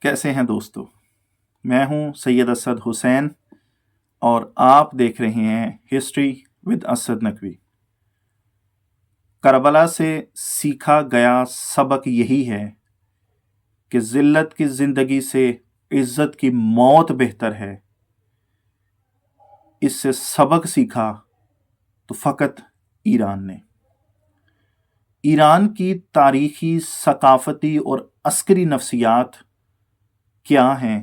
کیسے ہیں دوستو؟ میں ہوں سید اسد حسین اور آپ دیکھ رہے ہیں ہسٹری ود اسد نقوی۔ کربلا سے سیکھا گیا سبق یہی ہے کہ ذلت کی زندگی سے عزت کی موت بہتر ہے۔ اس سے سبق سیکھا تو فقط ایران نے۔ ایران کی تاریخی، ثقافتی اور عسکری نفسیات کیا ہیں،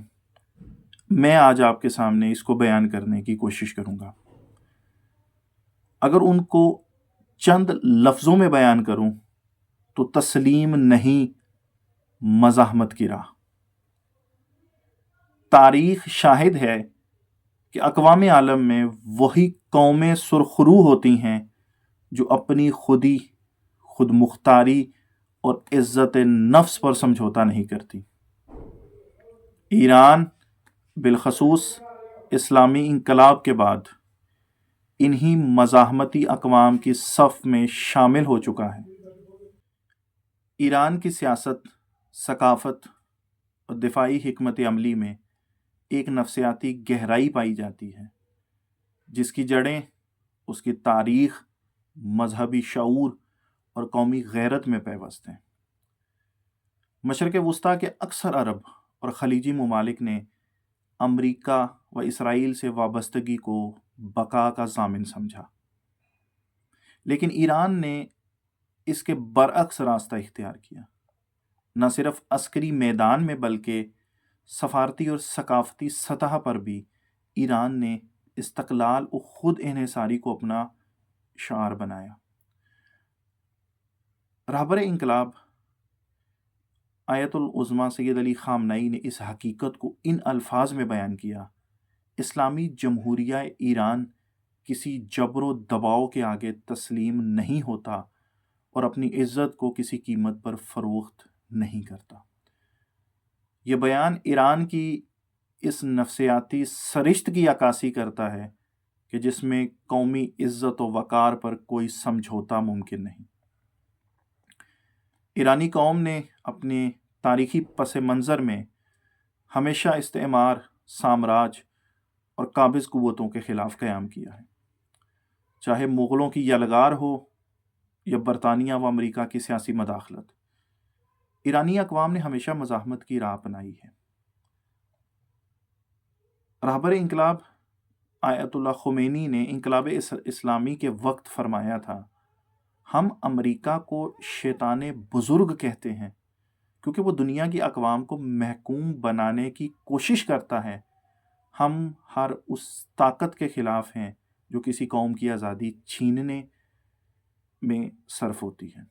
میں آج آپ کے سامنے اس کو بیان کرنے کی کوشش کروں گا۔ اگر ان کو چند لفظوں میں بیان کروں تو تسلیم نہیں، مزاحمت کی راہ۔ تاریخ شاہد ہے کہ اقوام عالم میں وہی قومیں سرخرو ہوتی ہیں جو اپنی خودی، خود مختاری اور عزت نفس پر سمجھوتا نہیں کرتی۔ ایران بالخصوص اسلامی انقلاب کے بعد انہی مزاحمتی اقوام کی صف میں شامل ہو چکا ہے۔ ایران کی سیاست، ثقافت اور دفاعی حکمت عملی میں ایک نفسیاتی گہرائی پائی جاتی ہے جس کی جڑیں اس کی تاریخ، مذہبی شعور اور قومی غیرت میں پیوست ہیں۔ مشرق وسطیٰ کے اکثر عرب اور خلیجی ممالک نے امریکہ و اسرائیل سے وابستگی کو بقا کا ضامن سمجھا، لیکن ایران نے اس کے برعکس راستہ اختیار کیا۔ نہ صرف عسکری میدان میں بلکہ سفارتی اور ثقافتی سطح پر بھی ایران نے استقلال و خود انحصاری کو اپنا شعار بنایا۔ رہبر انقلاب آیت العظمیٰ سید علی خامنئی نے اس حقیقت کو ان الفاظ میں بیان کیا: اسلامی جمہوریہ ایران کسی جبر و دباؤ کے آگے تسلیم نہیں ہوتا اور اپنی عزت کو کسی قیمت پر فروخت نہیں کرتا۔ یہ بیان ایران کی اس نفسیاتی سرشت کی عکاسی کرتا ہے کہ جس میں قومی عزت و وقار پر کوئی سمجھوتا ممکن نہیں۔ ایرانی قوم نے اپنے تاریخی پس منظر میں ہمیشہ استعمار، سامراج اور قابض قوتوں کے خلاف قیام کیا ہے، چاہے مغلوں کی یلغار ہو یا برطانیہ و امریکہ کی سیاسی مداخلت۔ ایرانی اقوام نے ہمیشہ مزاحمت کی راہ اپنائی ہے۔ رہبر انقلاب آیت اللہ خمینی نے انقلاب اسلامی کے وقت فرمایا تھا: ہم امریکہ کو شیطان بزرگ کہتے ہیں کیونکہ وہ دنیا کی اقوام کو محکوم بنانے کی کوشش کرتا ہے۔ ہم ہر اس طاقت کے خلاف ہیں جو کسی قوم کی آزادی چھیننے میں صرف ہوتی ہے۔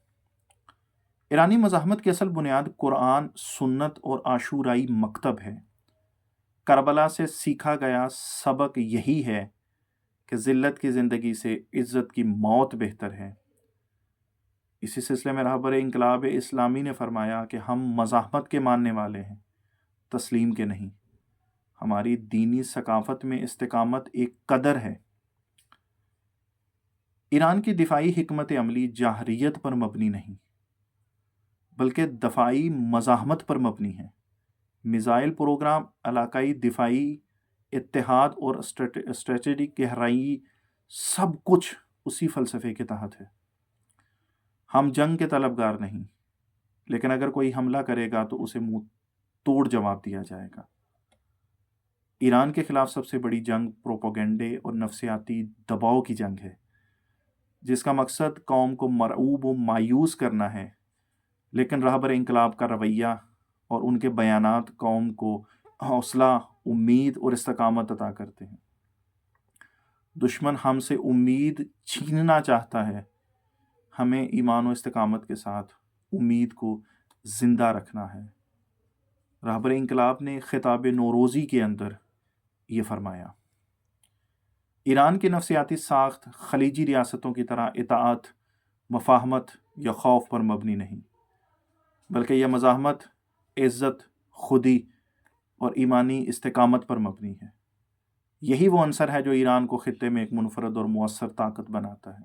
ایرانی مزاحمت کی اصل بنیاد قرآن، سنت اور عاشورائی مکتب ہے۔ کربلا سے سیکھا گیا سبق یہی ہے کہ ذلت کی زندگی سے عزت کی موت بہتر ہے۔ اسی سلسلے میں رہبر انقلاب اسلامی نے فرمایا کہ ہم مزاحمت کے ماننے والے ہیں، تسلیم کے نہیں۔ ہماری دینی ثقافت میں استقامت ایک قدر ہے۔ ایران کی دفاعی حکمت عملی جارحیت پر مبنی نہیں بلکہ دفاعی مزاحمت پر مبنی ہے۔ میزائل پروگرام، علاقائی دفاعی اتحاد اور اسٹریٹجک گہرائی، سب کچھ اسی فلسفے کے تحت ہے۔ ہم جنگ کے طلبگار نہیں، لیکن اگر کوئی حملہ کرے گا تو اسے منہ توڑ جواب دیا جائے گا۔ ایران کے خلاف سب سے بڑی جنگ پروپیگنڈے اور نفسیاتی دباؤ کی جنگ ہے، جس کا مقصد قوم کو مرعوب و مایوس کرنا ہے، لیکن رہبر انقلاب کا رویہ اور ان کے بیانات قوم کو حوصلہ، امید اور استقامت عطا کرتے ہیں۔ دشمن ہم سے امید چھیننا چاہتا ہے، ہمیں ایمان و استقامت کے ساتھ امید کو زندہ رکھنا ہے۔ رہبر انقلاب نے خطاب نوروزی کے اندر یہ فرمایا۔ ایران کی نفسیاتی ساخت خلیجی ریاستوں کی طرح اطاعت، مفاہمت یا خوف پر مبنی نہیں، بلکہ یہ مزاحمت، عزت، خودی اور ایمانی استقامت پر مبنی ہے۔ یہی وہ عنصر ہے جو ایران کو خطے میں ایک منفرد اور مؤثر طاقت بناتا ہے۔